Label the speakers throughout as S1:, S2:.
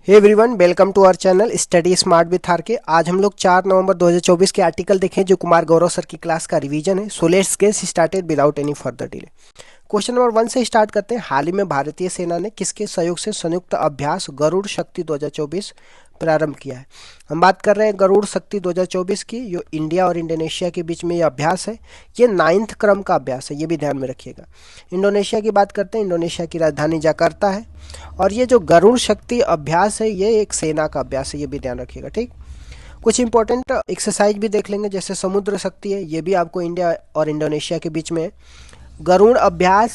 S1: Hey everyone, welcome to our channel Study Smart with R K. आज हम लोग 4 नवंबर 2024 के आर्टिकल देखें जो कुमार गौरव सर की क्लास का रिवीजन है। So let's get started without any further delay. Question number 1 से स्टार्ट करते हैं। हाल ही में भारतीय सेना ने किसके सहयोग से संयुक्त अभ्यास गरुड़ शक्ति 2024 प्रारंभ किया है? हम बात कर रहे हैं गरुड़ शक्ति 2024 की। जो इंडिया और इंडोनेशिया के बीच में ये अभ्यास है, ये 9th क्रम का अभ्यास है, ये भी ध्यान में रखिएगा। इंडोनेशिया की बात करते हैं। इंडोनेशिया की राजधानी जकार्ता है और ये जो गरुड़ शक्ति अभ्यास है ये एक सेना का अभ्यास है, ये भी ध्यान रखिएगा। ठीक, कुछ इंपॉर्टेंट एक्सरसाइज भी देख लेंगे, जैसे समुद्र शक्ति है, ये भी आपको इंडिया और इंडोनेशिया के बीच में है। गरुड़ अभ्यास,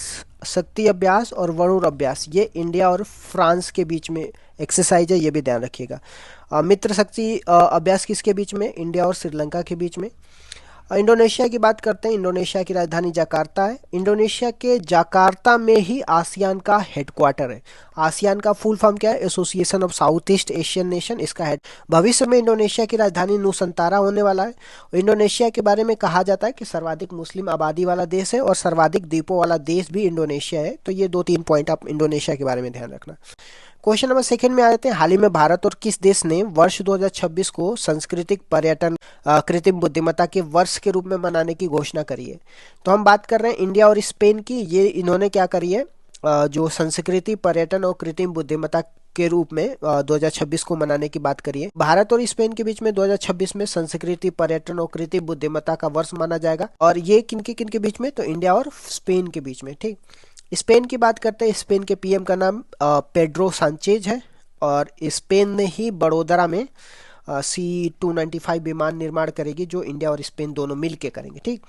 S1: शक्ति अभ्यास और वरुण अभ्यास, ये इंडिया और फ्रांस के बीच में एक्सरसाइज है, ये भी ध्यान रखिएगा। मित्र शक्ति अभ्यास किसके बीच में? इंडिया और श्रीलंका के बीच में। इंडोनेशिया की बात करते हैं। इंडोनेशिया की राजधानी जकार्ता है। इंडोनेशिया के जकार्ता में ही आसियान का हेडक्वार्टर है। आसियान का फुल फॉर्म क्या है? Association of south east Asian nation, इसका हेड। भविष्य में इंडोनेशिया की राजधानी नुसंतारा होने वाला है। इंडोनेशिया के बारे में कहा जाता है कि सर्वाधिक मुस्लिम आबादी वाला देश है और सर्वाधिक द्वीपों वाला देश भी इंडोनेशिया है। तो ये 2-3 पॉइंट आप इंडोनेशिया के बारे में ध्यान रखना। क्वेश्चन नंबर 2 में आ जाते हैं। हाल ही में भारत और किस देश ने वर्ष 2026 को सांस्कृतिक पर्यटन कृत्रिम बुद्धिमत्ता के वर्ष के रूप में मनाने की घोषणा करी है? तो हम बात कर रहे हैं इंडिया और स्पेन की। ये इन्होंने क्या करी है, जो संस्कृति पर्यटन और कृत्रिम बुद्धिमत्ता के रूप में 2026 को मनाने की बात करिए। भारत और स्पेन के बीच में 2026 में संस्कृति पर्यटन और कृत्रिम बुद्धिमत्ता का वर्ष माना जाएगा। और ये किनके किनके बीच में? तो इंडिया और स्पेन के बीच में। ठीक, स्पेन की बात करते हैं। स्पेन के पीएम का नाम पेड्रो सांचेज है और स्पेन ने ही बड़ोदरा में C-295 विमान निर्माण करेगी, जो इंडिया और स्पेन दोनों मिल के करेंगे। ठीक,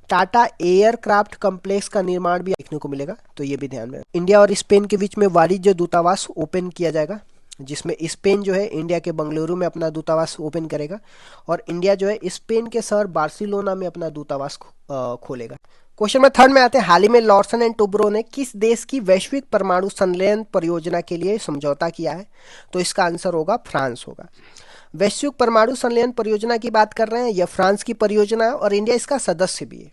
S1: टाटा एयरक्राफ्ट कॉम्प्लेक्स का निर्माण भी देखने को मिलेगा, तो ये भी ध्यान में। इंडिया और स्पेन के बीच में वाणिज्य दूतावास ओपन किया जाएगा, जिसमें स्पेन जो है इंडिया के बंगलुरु में अपना दूतावास ओपन करेगा और इंडिया जो है स्पेन के शहर बार्सिलोना में अपना दूतावास खोलेगा। क्वेश्चन नंबर 3 में आते हैं। हाल ही में लॉर्सन एंड टुब्रो ने किस देश की वैश्विक परमाणु संलयन परियोजना के लिए समझौता किया है? तो इसका आंसर होगा फ्रांस होगा। वैश्विक परमाणु संलयन परियोजना की बात कर रहे हैं, यह फ्रांस की परियोजना है और इंडिया इसका सदस्य भी है।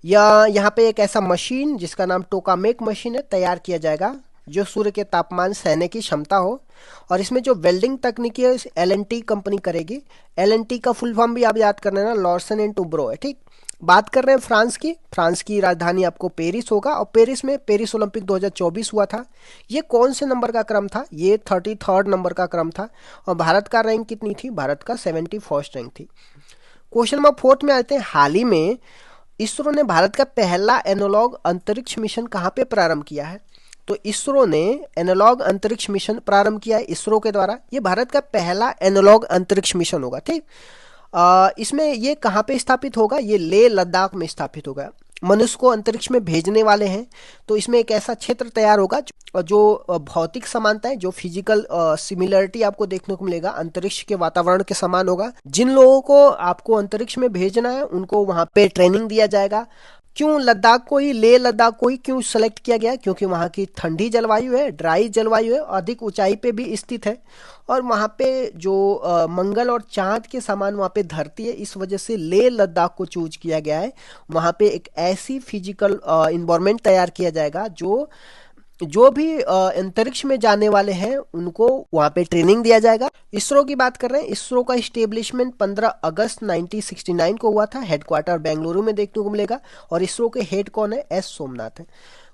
S1: यह यहाँ पे एक ऐसा मशीन जिसका नाम टोकामेक मशीन है, तैयार किया जाएगा जो सूर्य के तापमान सहने की क्षमता हो। और इसमें जो वेल्डिंग तकनीकी है L&T कंपनी करेगी। L&T का फुल फॉर्म भी आप याद कर लेना, लॉर्सन एंड टुब्रो है। ठीक, बात कर रहे हैं फ्रांस की। फ्रांस की राजधानी आपको पेरिस होगा और पेरिस में पेरिस ओलंपिक 2024 हुआ था। ये कौन से नंबर का क्रम था? ये 33rd नंबर का क्रम था और भारत का रैंक कितनी थी? भारत का 71st रैंक थी। क्वेश्चन नंबर 4 में आते हैं। हाल ही में इसरो ने भारत का पहला एनालॉग अंतरिक्ष मिशन कहाँ पे प्रारंभ किया है? तो इसरो ने एनालॉग अंतरिक्ष मिशन प्रारंभ किया है इसरो के द्वारा। ये भारत का पहला एनालॉग अंतरिक्ष मिशन होगा। ठीक, इसमें ये कहाँ पे स्थापित होगा? ये लेह लद्दाख में स्थापित होगा। मनुष्य को अंतरिक्ष में भेजने वाले हैं, तो इसमें एक ऐसा क्षेत्र तैयार होगा जो भौतिक समानताएं, जो फिजिकल सिमिलरिटी आपको देखने को मिलेगा अंतरिक्ष के वातावरण के समान होगा। जिन लोगों को आपको अंतरिक्ष में भेजना है उनको वहां पे ट्रेनिंग दिया जाएगा। क्यों लद्दाख को ही, लेह लद्दाख को ही क्यों सेलेक्ट किया गया? क्योंकि वहाँ की ठंडी जलवायु है, ड्राई जलवायु है, अधिक ऊंचाई पे भी स्थित है और वहाँ पे जो मंगल और चांद के समान वहाँ पे धरती है, इस वजह से लेह लद्दाख को चूज किया गया है। वहाँ पे एक ऐसी फिजिकल इन्वायरमेंट तैयार किया जाएगा जो भी अंतरिक्ष में जाने वाले हैं उनको वहां पे ट्रेनिंग दिया जाएगा। इसरो की बात कर रहे हैं। इसरो का स्टेब्लिशमेंट 15 अगस्त 1969 को हुआ था। हेडक्वार्टर बेंगलुरु में देखने को मिलेगा और इसरो के हेड कौन है? S सोमनाथ है।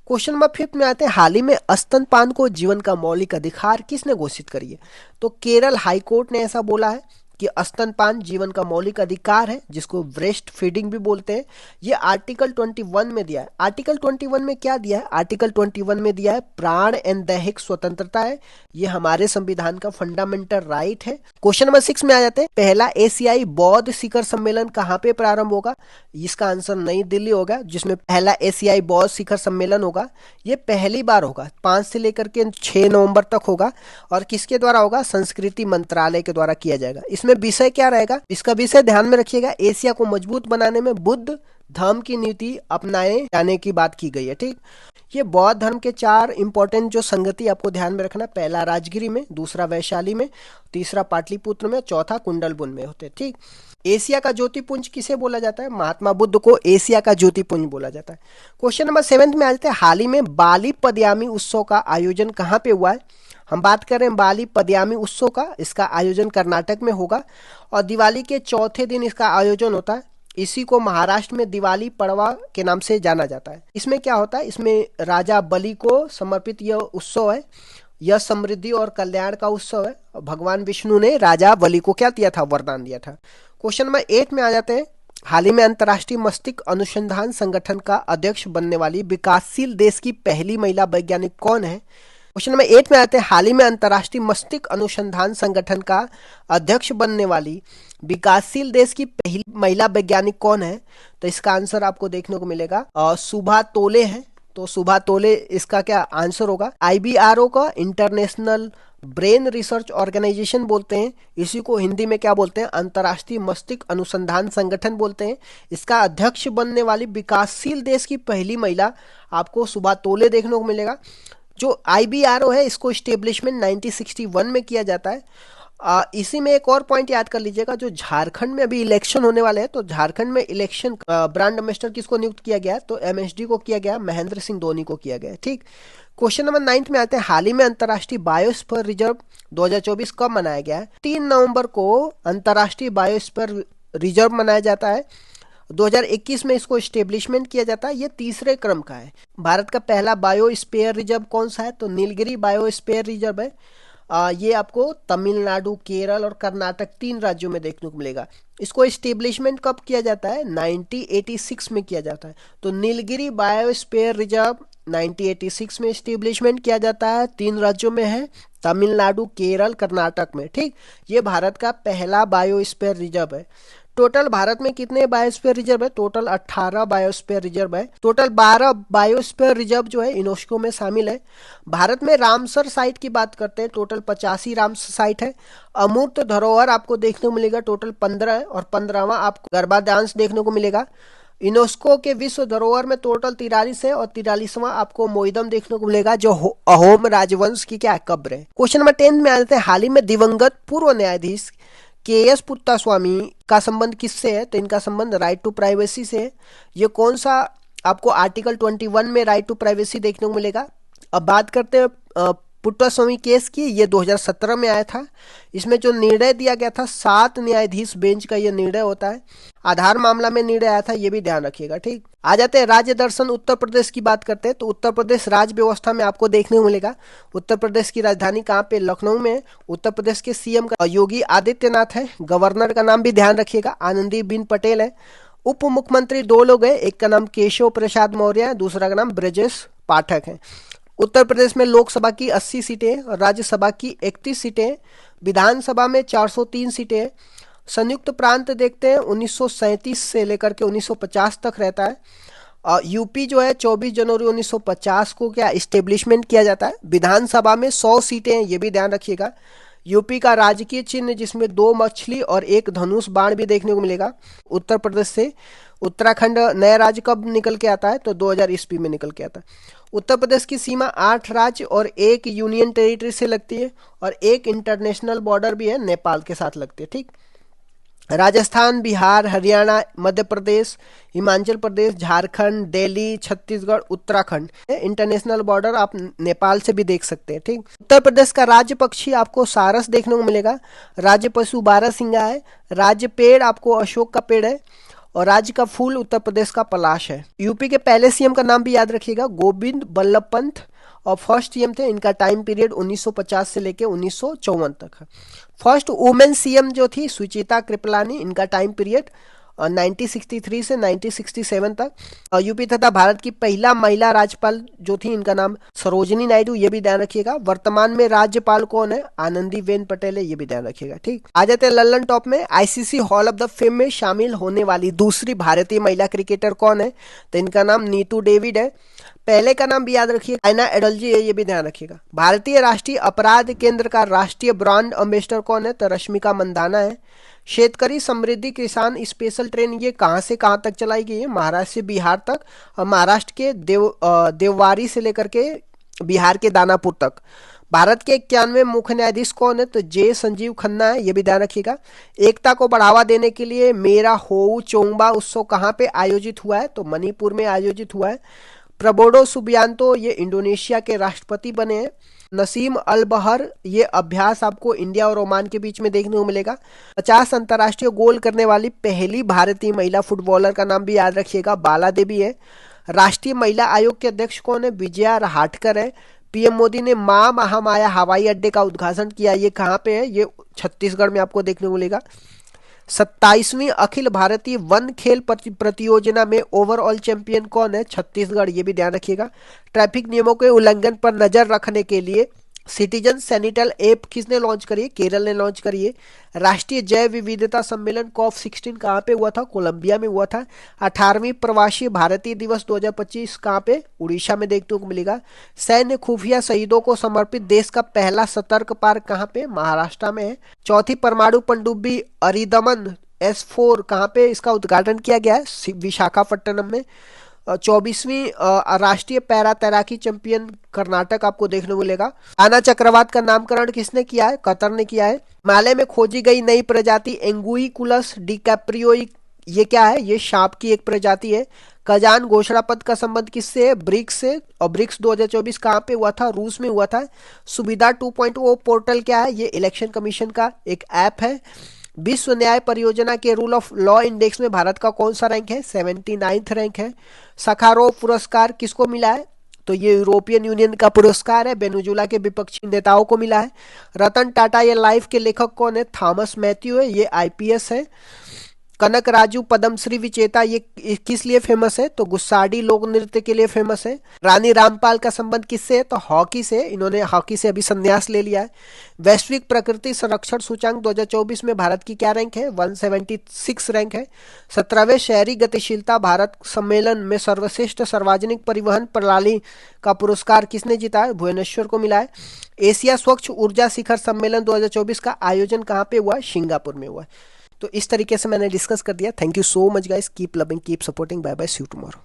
S1: क्वेश्चन नंबर 5 में आते हैं। हाल ही में स्तनपान को जीवन का मौलिक अधिकार किसने घोषित करी है? तो केरल हाईकोर्ट ने ऐसा बोला है कि स्तनपान जीवन का मौलिक अधिकार है, जिसको ब्रेस्ट फीडिंग भी बोलते हैं। ये आर्टिकल 21 में दिया है। आर्टिकल 21 में क्या दिया है? आर्टिकल 21 में दिया है प्राण एवं दैहिक स्वतंत्रता है। ये हमारे संविधान का फंडामेंटल राइट है। क्वेश्चन नंबर 6 में आ जाते हैं। पहला एशियाई बौद्ध शिखर सम्मेलन कहाँ पे प्रारंभ होगा? इसका आंसर नई दिल्ली होगा, जिसमें पहला एशियाई बौद्ध शिखर सम्मेलन होगा। ये पहली बार होगा, 5 से लेकर के 6 नवंबर तक होगा और किसके द्वारा होगा? संस्कृति मंत्रालय के द्वारा किया जाएगा। इसमें विषय क्या रहेगा? इसका विषय ध्यान में रखिएगा, एशिया को मजबूत बनाने में बुद्ध धर्म की नीति अपनाए जाने की बात की गई है। ठीक, ये बौद्ध धर्म के 4 इंपॉर्टेंट जो संगति आपको ध्यान में रखना, पहला राजगिरी में, दूसरा वैशाली में, तीसरा पाटलिपुत्र में, चौथा कुंडलबुन में होते। ठीक, एशिया का ज्योतिपुंज किसे बोला जाता है? महात्मा बुद्ध को एशिया का ज्योतिपुंज बोला जाता है। क्वेश्चन नंबर 7 में आ जाते हैं। हाल ही में बाली पदयामी उत्सव का आयोजन कहाँ पे हुआ है? हम बात करें बाली पदयामी उत्सव का, इसका आयोजन कर्नाटक में होगा और दिवाली के चौथे दिन इसका आयोजन होता है। इसी को महाराष्ट्र में दिवाली पड़वा के नाम से जाना जाता है। इसमें क्या होता है, इसमें राजा बलि को समर्पित यह उत्सव है। यह समृद्धि और कल्याण का उत्सव है। भगवान विष्णु ने राजा बलि को क्या दिया था, वरदान दिया था। क्वेश्चन नंबर 8 में आ जाते हैं। हाल ही में अंतर्राष्ट्रीय मस्तिष्क अनुसंधान संगठन का अध्यक्ष बनने वाली विकासशील देश की पहली महिला वैज्ञानिक कौन है। क्वेश्चन नंबर 8 में आते हैं, हाल ही में अंतर्राष्ट्रीय मस्तिष्क अनुसंधान संगठन का अध्यक्ष बनने वाली विकासशील देश की पहली महिला वैज्ञानिक कौन है। तो इसका आंसर आपको देखने को मिलेगा सुभा तोले है। तो सुभा तोले इसका क्या आंसर होगा। IBRO का इंटरनेशनल ब्रेन रिसर्च ऑर्गेनाइजेशन बोलते हैं। इसी को हिंदी में क्या बोलते हैं, अंतर्राष्ट्रीय मस्तिष्क अनुसंधान संगठन बोलते हैं। इसका अध्यक्ष बनने वाली विकासशील देश की पहली महिला आपको सुभा तोले देखने को मिलेगा। जो IBRO है इसको स्टेब्लिशमेंट 1961 में किया जाता है। इसी में एक और पॉइंट याद कर लीजिएगा, जो झारखंड में अभी इलेक्शन होने वाले हैं, तो झारखंड में इलेक्शन ब्रांड एम्बेसडर किसको नियुक्त किया गया, तो MSD को किया गया, महेंद्र सिंह धोनी को किया गया। ठीक, क्वेश्चन नंबर 9 में आते हैं। हाल ही में अंतर्राष्ट्रीय बायोस्फीयर रिजर्व 2024 कब मनाया गया है। 3 नवंबर को अंतर्राष्ट्रीय बायोस्फीयर रिजर्व मनाया जाता है। 2021 में इसको स्टेब्लिशमेंट किया जाता है। ये तीसरे क्रम का है। भारत का पहला बायोस्फीयर रिजर्व कौन सा है, तो नीलगिरी बायोस्फीयर रिजर्व है। ये आपको तमिलनाडु, केरल और कर्नाटक 3 राज्यों में देखने को मिलेगा। इसको स्टेब्लिशमेंट कब किया जाता है, 1986 में किया जाता है। तो नीलगिरी बायोस्फीयर रिजर्व 1986 में स्टेब्लिशमेंट किया जाता है। 3 राज्यों में है, तमिलनाडु, केरल, कर्नाटक में। ठीक, ये भारत का पहला बायोस्फीयर रिजर्व है। टोटल भारत में कितने बायोस्फीयर रिजर्व है, टोटल 18 बायोस्फीयर रिजर्व है। टोटल 12 बायोस्फीयर रिजर्व जो है यूनेस्को में शामिल है। भारत में रामसर साइट की बात करते हैं, टोटल 85 रामसर साइट है। अमूर्त धरोहर आपको देखने को मिलेगा, टोटल 15 है और 15वां आपको गरबा डांस देखने को मिलेगा। यूनेस्को के विश्व धरोहर में टोटल 43 है और 43वां आपको मोइदम देखने को मिलेगा, जो अहोम राजवंश की क्या कब्र है। क्वेश्चन नंबर 10 में आ जाते हैं। हाल ही में दिवंगत पूर्व न्यायाधीश KS पुत्तास्वामी का संबंध किससे है, तो इनका संबंध राइट टू प्राइवेसी से है। ये कौन सा आपको आर्टिकल 21 में राइट टू प्राइवेसी देखने को मिलेगा। अब बात करते हैं पुट्टास्वामी केस की। ये 2017 में आया था। इसमें जो निर्णय दिया गया था, 7 न्यायाधीश बेंच का ये निर्णय होता है। आधार मामला में निर्णय आया था, ये भी ध्यान रखिएगा। ठीक, आ जाते हैं राज्य दर्शन उत्तर प्रदेश की बात करते हैं। तो उत्तर प्रदेश राज्य व्यवस्था में आपको देखने को मिलेगा। उत्तर प्रदेश की राजधानी कहाँ पे, लखनऊ में। उत्तर प्रदेश के CM का योगी आदित्यनाथ है। गवर्नर का नाम भी ध्यान रखिएगा, आनंदीबेन पटेल है। उप मुख्यमंत्री 2 लोग हैं, एक का नाम केशव प्रसाद मौर्य है, दूसरा का नाम ब्रजेश पाठक है। उत्तर प्रदेश में लोकसभा की 80 सीटें और राज्यसभा की 31 सीटें, विधानसभा में 403 सीटें। संयुक्त प्रांत देखते हैं 1937 से लेकर के 1950 तक रहता है। और यूपी जो है 24 जनवरी 1950 को क्या इस्टेब्लिशमेंट किया जाता है। विधानसभा में 100 सीटें हैं, ये भी ध्यान रखिएगा। यूपी का राजकीय चिन्ह जिसमें 2 मछली और 1 धनुष बाण भी देखने को मिलेगा। उत्तर प्रदेश से उत्तराखंड नया राज्य कब निकल के आता है, तो 2000 ईस्वी में निकल के आता है। उत्तर प्रदेश की सीमा 8 राज्य और 1 यूनियन टेरिटरी से लगती है और 1 इंटरनेशनल बॉर्डर भी है, नेपाल के साथ लगती है। ठीक, राजस्थान, बिहार, हरियाणा, मध्य प्रदेश, हिमाचल प्रदेश, झारखंड, दिल्ली, छत्तीसगढ़, उत्तराखंड इंटरनेशनल बॉर्डर आप नेपाल से भी देख सकते हैं। ठीक, उत्तर प्रदेश का राज्य पक्षी आपको सारस देखने को मिलेगा। राज्य पशु बारहसिंगा है। राज्य पेड़ आपको अशोक का पेड़ है और राज्य का फूल उत्तर प्रदेश का पलाश है। यूपी के पहले CM का नाम भी याद रखिएगा, गोविंद बल्लभ पंत, और फर्स्ट CM थे। इनका टाइम पीरियड 1950 से लेके 1954 तक है। फर्स्ट वुमेन CM जो थी सुचिता कृपलानी, इनका टाइम पीरियड 1963 से 1967 तक। यूपी तथा भारत की पहला महिला राज्यपाल जो थी, इनका नाम सरोजिनी नायडू, ये भी ध्यान रखिएगा। वर्तमान में राज्यपाल कौन है, आनंदीबेन पटेल है, ये भी ध्यान रखिएगा। ठीक, आ जाते हैं लल्लन टॉप में। ICC hall of the fame में शामिल होने वाली दूसरी भारतीय महिला क्रिकेटर कौन है, तो इनका नाम नीतू डेविड है। पहले का नाम भी याद रखिए, आयना एडल्जी है, ये भी ध्यान रखिएगा। भारतीय राष्ट्रीय अपराध केंद्र का राष्ट्रीय ब्रांड एम्बेसडर कौन है, तो रश्मिका मंदाना है। शेतकरी समृद्धि किसान स्पेशल ट्रेन ये कहाँ से कहाँ तक चलाई गई है, महाराष्ट्र से बिहार तक और महाराष्ट्र के देववारी से लेकर के बिहार के दानापुर तक। भारत के 91 मुख्य न्यायाधीश कौन है, तो J संजीव खन्ना है, ये भी ध्यान रखिएगा। एकता को बढ़ावा देने के लिए मेरा होऊ चोंगबा उत्सव कहाँ पे आयोजित हुआ है, तो मणिपुर में आयोजित हुआ है। प्रबोडो सुबियांतो ये इंडोनेशिया के राष्ट्रपति बने हैं। नसीम अल बहर, ये अभ्यास आपको इंडिया और ओमान के बीच में देखने को मिलेगा। 50 अंतर्राष्ट्रीय गोल करने वाली पहली भारतीय महिला फुटबॉलर का नाम भी याद रखिएगा, बाला देवी है। राष्ट्रीय महिला आयोग के अध्यक्ष कौन है? विजया रहाटकर है। पीएम मोदी ने मां महामाया हवाई अड्डे का उद्घाटन किया, ये कहाँ पे है? ये छत्तीसगढ़ में आपको देखने को मिलेगा। 27वीं अखिल भारतीय वन खेल प्रतियोजना में ओवरऑल चैंपियन कौन है? छत्तीसगढ़, ये भी ध्यान रखिएगा। ट्रैफिक नियमों के उल्लंघन पर नजर रखने के लिए सिटीजन सैनिटल ऐप किसने लॉन्च करी है? केरल ने लॉन्च करी है। राष्ट्रीय जैव विविधता सम्मेलन COP16 कहाँ पे हुआ था? कोलंबिया में हुआ था। 18वीं प्रवासी भारतीय दिवस 2025 कहाँ पे? उड़ीसा में देखने को मिलेगा। सैन्य खुफिया शहीदों को समर्पित देश का पहला सतर्क पार्क कहाँ पे? महाराष्ट्र में है। चौथी परमाणु पनडुब्बी अरिदमन S4 कहाँ पे इसका उद्घाटन किया गया है? विशाखापट्टनम में। 24वीं राष्ट्रीय पैरा तैराकी चैंपियन कर्नाटक आपको देखने को मिलेगा। आना चक्रवात का नामकरण किसने किया है? कतर ने किया है। हिमालय में खोजी गई नई प्रजाति एंगुइकुलस डिकैप्रियोई, ये क्या है? ये सांप की एक प्रजाति है। कजान घोषणा पत्र का संबंध किससे है? ब्रिक्स से। और ब्रिक्स 2024 कहाँ पे हुआ था? रूस में हुआ था। सुविधा 2.0 पोर्टल क्या है? ये इलेक्शन कमीशन का एक ऐप है। विश्व न्याय परियोजना के रूल ऑफ लॉ इंडेक्स में भारत का कौन सा रैंक है? 79th रैंक है। सखारोव पुरस्कार किसको मिला है? तो ये यूरोपियन यूनियन का पुरस्कार है, वेनेजुएला के विपक्षी नेताओं को मिला है। रतन टाटा ये लाइफ के लेखक कौन है? थॉमस मैथ्यू है, ये आईपीएस है। कनक राजू पद्मश्री विजेता ये किस लिए फेमस है? तो गुस्साडी लोक नृत्य के लिए फेमस है। रानी रामपाल का संबंध किससे है? तो हॉकी से, इन्होंने हॉकी से अभी संन्यास ले लिया है। वैश्विक प्रकृति संरक्षण सूचांक 2024 में भारत की क्या रैंक है? 176 रैंक है। 17वें शहरी गतिशीलता भारत सम्मेलन में सर्वश्रेष्ठ सार्वजनिक परिवहन प्रणाली का पुरस्कार किसने जीता है? भुवनेश्वर को मिला है। एशिया स्वच्छ ऊर्जा शिखर सम्मेलन 2024 का आयोजन कहाँ पे हुआ? सिंगापुर में हुआ। तो इस तरीके से मैंने डिस्कस कर दिया। Thank you so much guys, keep loving, keep supporting, bye bye, see you tomorrow.